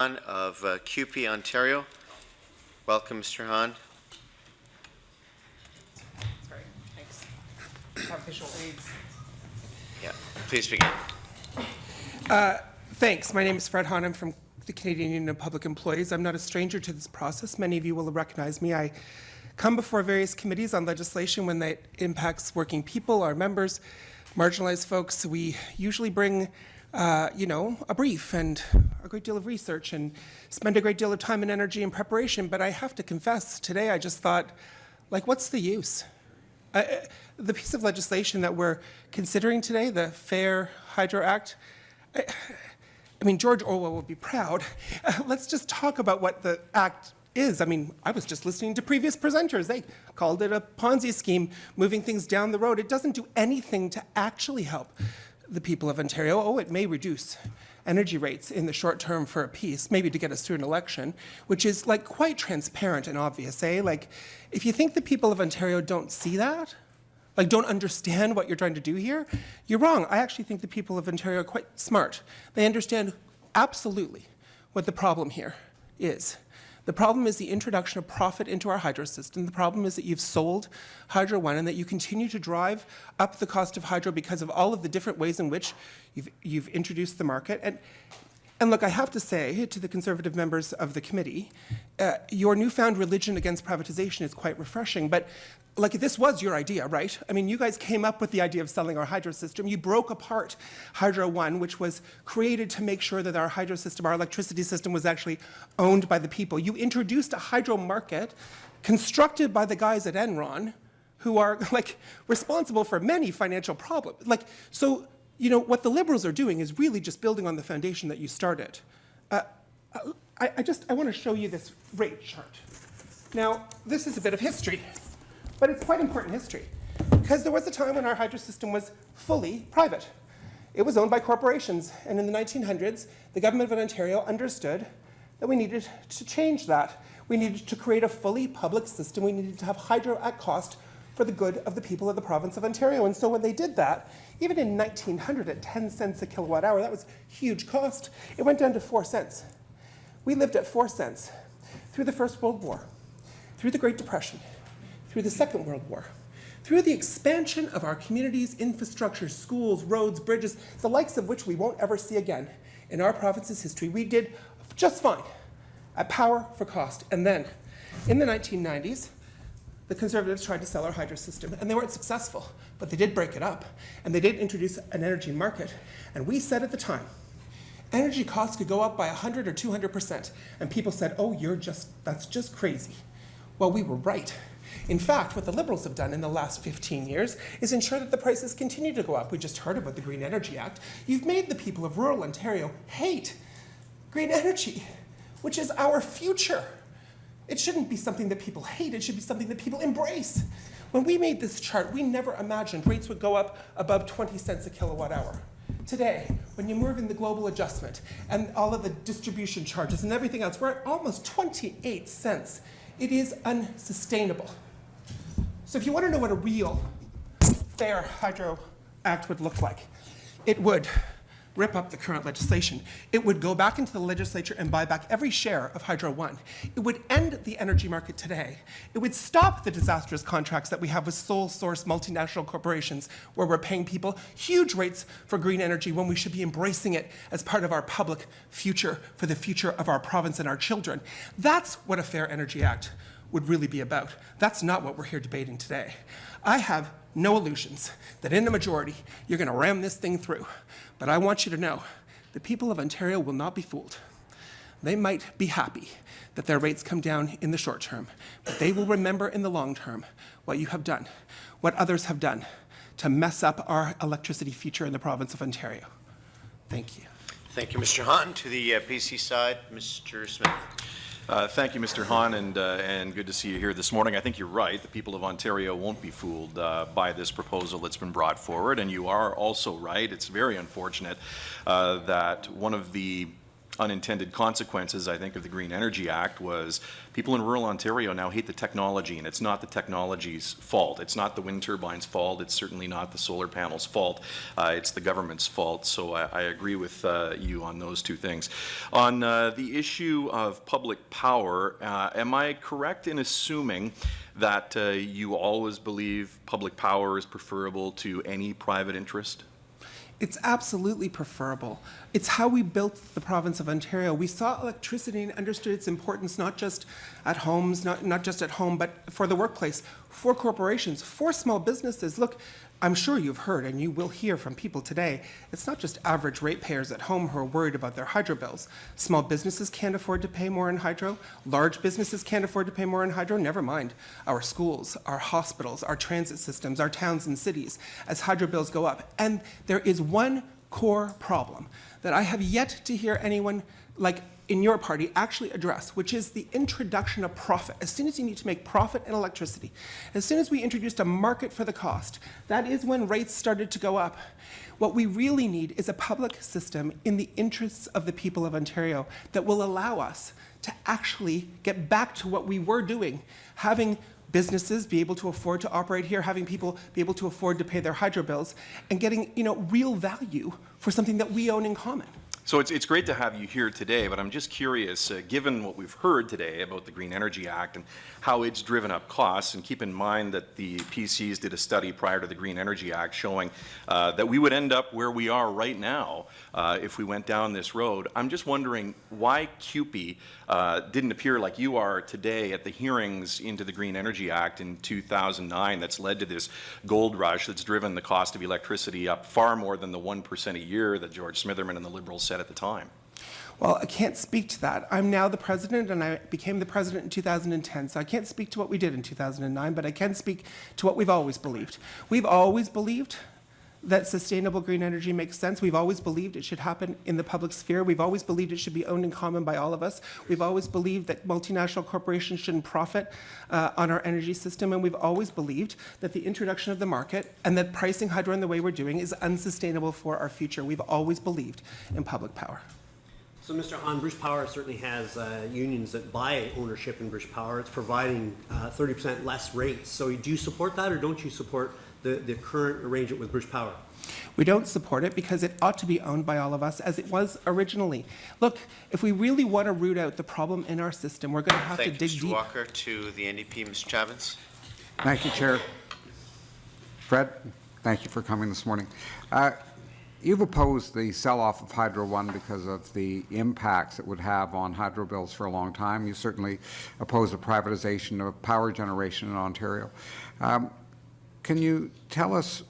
Hahn of QP Ontario. Welcome, Mr. Hahn. Sorry, thanks. Have visual aids. Yeah, please begin. Thanks. My name is Fred Hahn. I'm from the Canadian Union of Public Employees. I'm not a stranger to this process. Many of you will recognize me. I come before various committees on legislation when that impacts working people, our members, marginalized folks. We usually bring a brief and a great deal of research and spend a great deal of time and energy in preparation. But I have to confess, today I just thought, what's the use? The piece of legislation that we're considering today, the Fair Hydro Act, I mean, George Orwell would be proud. Let's just talk about what the act is. I mean, I was just listening to previous presenters. They called it a Ponzi scheme, moving things down the road. It doesn't do anything to actually help the people of Ontario. Oh, it may reduce energy rates in the short term for a piece, maybe to get us through an election, which is quite transparent and obvious, eh? If you think the people of Ontario don't see that, don't understand what you're trying to do here, you're wrong. I actually think the people of Ontario are quite smart. They understand absolutely what the problem here is. The problem is the introduction of profit into our hydro system. The problem is that you've sold Hydro One and that you continue to drive up the cost of hydro because of all of the different ways in which you've introduced the market. And look, I have to say to the Conservative members of the committee, your newfound religion against privatization is quite refreshing, but this was your idea, right? I mean, you guys came up with the idea of selling our hydro system. You broke apart Hydro One, which was created to make sure that our hydro system, our electricity system, was actually owned by the people. You introduced a hydro market constructed by the guys at Enron who are responsible for many financial problems. So, what the Liberals are doing is really just building on the foundation that you started. I want to show you this rate chart. Now, this is a bit of history, but it's quite important history, because there was a time when our hydro system was fully private. It was owned by corporations, and in the 1900s, the government of Ontario understood that we needed to change that. We needed to create a fully public system. We needed to have hydro at cost for the good of the people of the province of Ontario. And so when they did that, even in 1900 at 10 cents a kilowatt hour, that was huge cost, it went down to 4 cents. We lived at 4 cents through the First World War, through the Great Depression, through the Second World War, through the expansion of our community's infrastructure, schools, roads, bridges, the likes of which we won't ever see again in our province's history. We did just fine at power for cost. And then in the 1990s, the Conservatives tried to sell our hydro system, and they weren't successful, but they did break it up, and they did introduce an energy market. And we said at the time, energy costs could go up by 100 or 200%, and people said, oh, that's just crazy. Well, we were right. In fact, what the Liberals have done in the last 15 years is ensure that the prices continue to go up. We just heard about the Green Energy Act. You've made the people of rural Ontario hate green energy, which is our future. It shouldn't be something that people hate. It should be something that people embrace. When we made this chart, we never imagined rates would go up above 20 cents a kilowatt hour. Today, when you move in the global adjustment and all of the distribution charges and everything else, we're at almost 28 cents. It is unsustainable. So if you want to know what a real fair hydro act would look like, it would rip up the current legislation. It would go back into the legislature and buy back every share of Hydro One. It would end the energy market today. It would stop the disastrous contracts that we have with sole source multinational corporations where we're paying people huge rates for green energy when we should be embracing it as part of our public future for the future of our province and our children. That's what a Fair Energy Act would really be about. That's not what we're here debating today. I have no illusions that in the majority, you're going to ram this thing through. But I want you to know, the people of Ontario will not be fooled. They might be happy that their rates come down in the short term, but they will remember in the long term what you have done, what others have done to mess up our electricity future in the province of Ontario. Thank you. Thank you, Mr. Hahn. To the PC side, Mr. Smith. Thank you, Mr. Hahn, and good to see you here this morning. I think you're right. The people of Ontario won't be fooled by this proposal that's been brought forward, and you are also right. It's very unfortunate that one of the unintended consequences, I think, of the Green Energy Act was people in rural Ontario now hate the technology, and it's not the technology's fault. It's not the wind turbine's fault. It's certainly not the solar panel's fault. It's the government's fault. So I agree with you on those two things. On the issue of public power, am I correct in assuming that you always believe public power is preferable to any private interest? It's absolutely preferable. It's how we built the province of Ontario. We saw electricity and understood its importance not just at homes, not just at home, but for the workplace, for corporations, for small businesses. Look, I'm sure you've heard, and you will hear from people today, it's not just average ratepayers at home who are worried about their hydro bills. Small businesses can't afford to pay more in hydro. Large businesses can't afford to pay more in hydro. Never mind our schools, our hospitals, our transit systems, our towns and cities, as hydro bills go up. And there is one core problem that I have yet to hear anyone like in your party actually address, which is the introduction of profit. As soon as you need to make profit in electricity, as soon as we introduced a market for the cost, that is when rates started to go up. What we really need is a public system in the interests of the people of Ontario that will allow us to actually get back to what we were doing, having businesses be able to afford to operate here, having people be able to afford to pay their hydro bills, and getting real value for something that we own in common. So it's great to have you here today, but I'm just curious, given what we've heard today about the Green Energy Act and how it's driven up costs, and keep in mind that the PCs did a study prior to the Green Energy Act showing that we would end up where we are right now if we went down this road. I'm just wondering why CUPE didn't appear like you are today at the hearings into the Green Energy Act in 2009 that's led to this gold rush that's driven the cost of electricity up far more than the 1% a year that George Smitherman and the Liberals said at the time. Well, I can't speak to that. I'm now the president, and I became the president in 2010, so I can't speak to what we did in 2009, but I can speak to what we've always believed. We've always believed that sustainable green energy makes sense. We've always believed it should happen in the public sphere. We've always believed it should be owned in common by all of us. We've always believed that multinational corporations shouldn't profit on our energy system, and we've always believed that the introduction of the market and that pricing hydro in the way we're doing is unsustainable for our future. We've always believed in public power. So, Mr. Hahn, Bruce Power certainly has unions that buy ownership in Bruce Power. It's providing 30% less rates. So do you support that, or don't you support the current arrangement with Bruce Power? We don't support it because it ought to be owned by all of us as it was originally. Look, if we really want to root out the problem in our system, we're going to have to dig deep. Thank you, Mr. Walker. To the NDP, Mr. Chavins. Thank you, Chair. Fred, thank you for coming this morning. You've opposed the sell-off of Hydro One because of the impacts it would have on hydro bills for a long time. You certainly oppose the privatization of power generation in Ontario. Can you tell us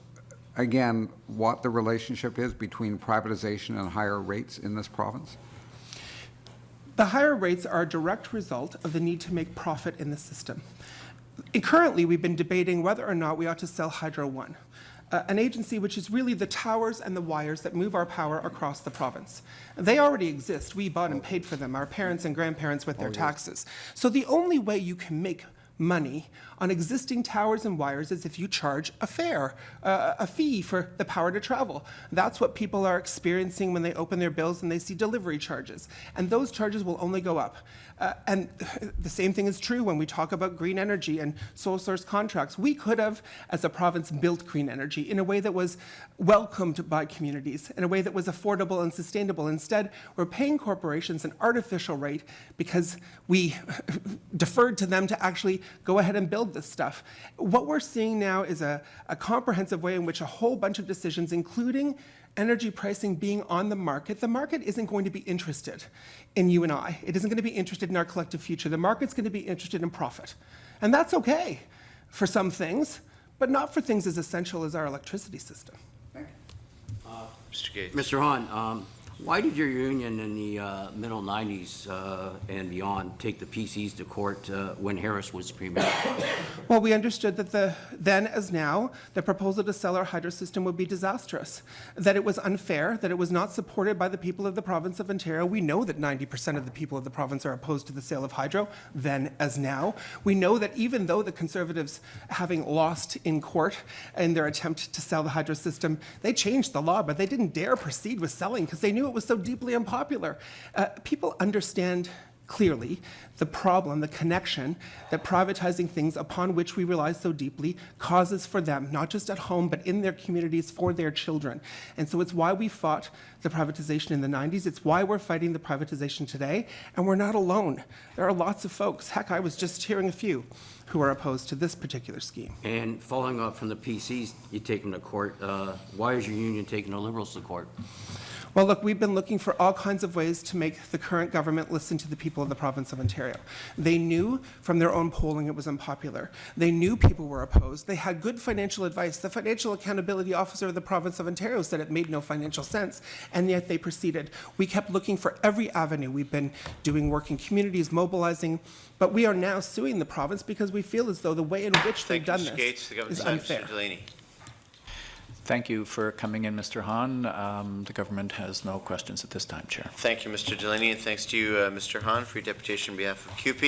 again what the relationship is between privatization and higher rates in this province? The higher rates are a direct result of the need to make profit in the system. Currently, we've been debating whether or not we ought to sell Hydro One, an agency which is really the towers and the wires that move our power across the province. They already exist. We bought and paid for them, our parents and grandparents with their taxes. So the only way you can make money on existing towers and wires is if you charge a fare, a fee for the power to travel. That's what people are experiencing when they open their bills and they see delivery charges. And those charges will only go up. And the same thing is true when we talk about green energy and sole source contracts. We could have, as a province, built green energy in a way that was welcomed by communities, in a way that was affordable and sustainable. Instead, we're paying corporations an artificial rate because we deferred to them to actually go ahead and build this stuff. What we're seeing now is a comprehensive way in which a whole bunch of decisions, including energy pricing being on the market isn't going to be interested in you and I. It isn't going to be interested in our collective future. The market's going to be interested in profit. And that's okay for some things, but not for things as essential as our electricity system. Mr. Gates. Mr. Hahn, why did your union in the middle 90s and beyond take the PCs to court when Harris was Premier? Well, we understood that then as now, the proposal to sell our hydro system would be disastrous, that it was unfair, that it was not supported by the people of the province of Ontario. We know that 90% of the people of the province are opposed to the sale of hydro, then as now. We know that even though the Conservatives, having lost in court in their attempt to sell the hydro system, they changed the law, but they didn't dare proceed with selling because they knew it it was so deeply unpopular. People understand clearly the problem, the connection that privatizing things upon which we rely so deeply causes for them, not just at home, but in their communities for their children. And so it's why we fought the privatization in the 90s. It's why we're fighting the privatization today. And we're not alone. There are lots of folks, heck, I was just hearing a few, who are opposed to this particular scheme. And following up from the PCs you take them to court, why is your union taking the Liberals to court? Well, look, we've been looking for all kinds of ways to make the current government listen to the people of the province of Ontario. They knew from their own polling it was unpopular. They knew people were opposed. They had good financial advice. The Financial Accountability Officer of the province of Ontario said it made no financial sense, and yet they proceeded. We kept looking for every avenue. We've been doing work in communities, mobilizing, but we are now suing the province because we feel as though the way in which they've done Thank you, Mr. Gates. The this government is side, unfair. Mr. Delaney. Thank you for coming in, Mr. Hahn. The government has no questions at this time, Chair. Thank you, Mr. Delaney, and thanks to you, Mr. Hahn, for your deputation on behalf of CUPE.